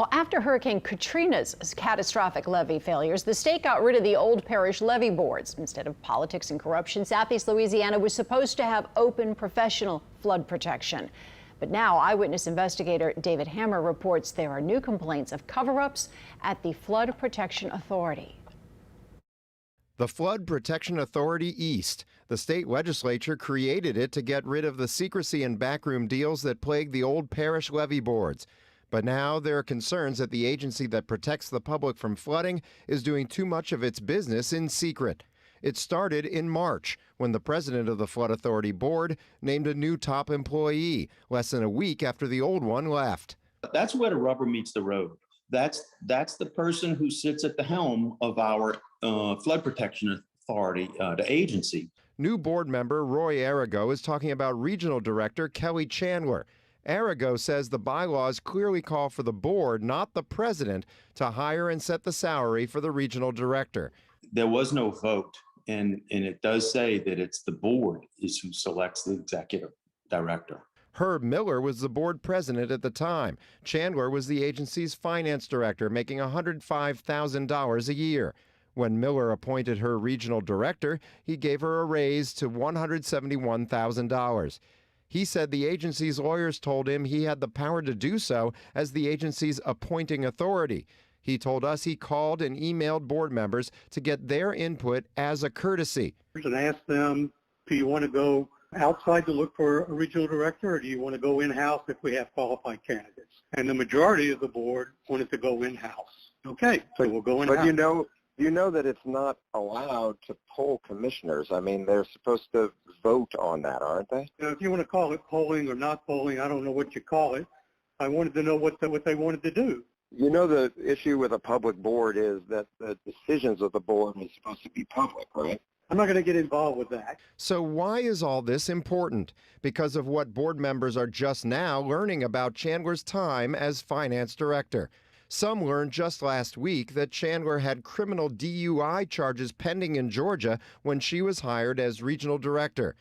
Well, after Hurricane Katrina's catastrophic levee failures, the state got rid of the old parish levee boards. Instead of politics and corruption, Southeast Louisiana was supposed to have open, professional flood protection. But now eyewitness investigator David Hammer reports there are new complaints of cover-ups at the Flood Protection Authority. The Flood Protection Authority East. The state legislature created it to get rid of the secrecy and backroom deals that plagued the old parish levee boards. But now there are concerns that the agency that protects the public from flooding is doing too much of its business in secret. It started in March when the president of the Flood Authority Board named a new top employee, less than a week after the old one left. That's where the rubber meets the road. That's the person who sits at the helm of our Flood Protection Authority, the agency. New board member Roy Arago is talking about Regional Director Kelly Chandler. Arago says the bylaws clearly call for the board, not the president, to hire and set the salary for the regional director. There was no vote, and it does say that it's the board is who selects the executive director. Herb Miller was the board president at the time. Chandler was the agency's finance director, making $105,000 a year. When Miller appointed her regional director, he gave her a raise to $171,000. He said the agency's lawyers told him he had the power to do so as the agency's appointing authority. He told us he called and emailed board members to get their input as a courtesy. And asked them, do you want to go outside to look for a regional director, or do you want to go in-house if we have qualified candidates? And the majority of the board wanted to go in-house. Okay, so we'll go in-house. But you know that it's not allowed to poll commissioners. I mean, they're supposed to vote on that, aren't they? If you want to call it polling or not polling, I don't know what you call it. I wanted to know what they wanted to do. You know, the issue with a public board is that the decisions of the board are supposed to be public, right? I'm not going to get involved with that. So why is all this important? Because of what board members are just now learning about Chandler's time as finance director. Some learned just last week that Chandler had criminal DUI charges pending in Georgia when she was hired as regional director.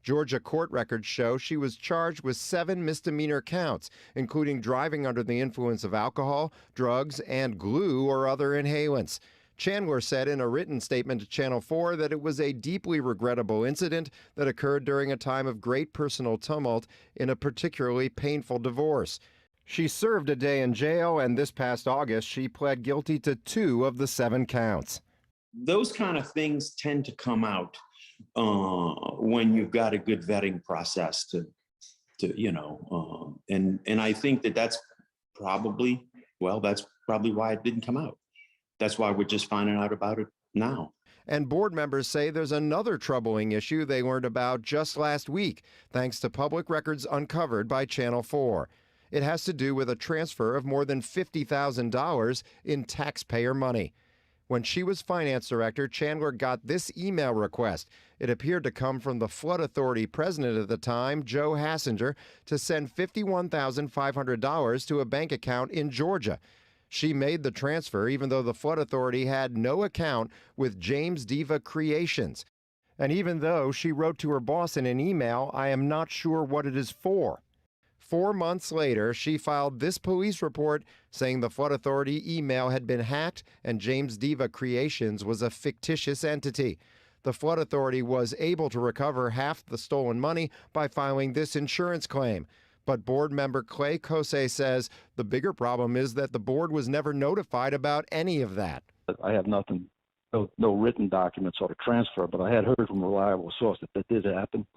Georgia court records show she was charged with 7 misdemeanor counts, including driving under the influence of alcohol, drugs, and glue or other inhalants. Chandler said in a written statement to Channel 4 that it was a deeply regrettable incident that occurred during a time of great personal tumult in a particularly painful divorce. She served a day in jail, and this past August, she pled guilty to 2 of the 7 counts. Those kind of things tend to come out when you've got a good vetting process and I think that's probably why it didn't come out. That's why we're just finding out about it now. And board members say there's another troubling issue they learned about just last week, thanks to public records uncovered by Channel 4. It has to do with a transfer of more than $50,000 in taxpayer money. When she was finance director, Chandler got this email request. It appeared to come from the Flood Authority president at the time, Joe Hassinger, to send $51,500 to a bank account in Georgia. She made the transfer even though the Flood Authority had no account with James Diva Creations. And even though she wrote to her boss in an email, I am not sure what it is for. 4 months later, she filed this police report saying the Flood Authority email had been hacked and James Diva Creations was a fictitious entity. The Flood Authority was able to recover half the stolen money by filing this insurance claim. But board member Clay Kose says the bigger problem is that the board was never notified about any of that. I have nothing, no written documents or the transfer, but I had heard from a reliable source that did happen.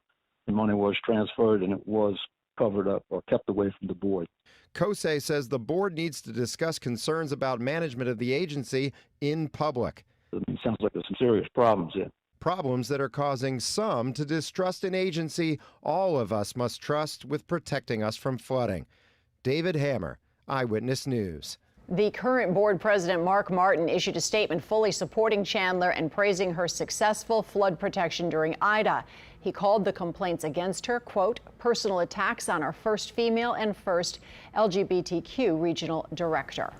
The money was transferred and it was covered up or kept away from the board. Kose says the board needs to discuss concerns about management of the agency in public. It sounds like there's some serious problems here. Problems that are causing some to distrust an agency all of us must trust with protecting us from flooding. David Hammer, Eyewitness News. The current board president, Mark Martin, issued a statement fully supporting Chandler and praising her successful flood protection during Ida. He called the complaints against her, quote, personal attacks on our first female and first LGBTQ regional director.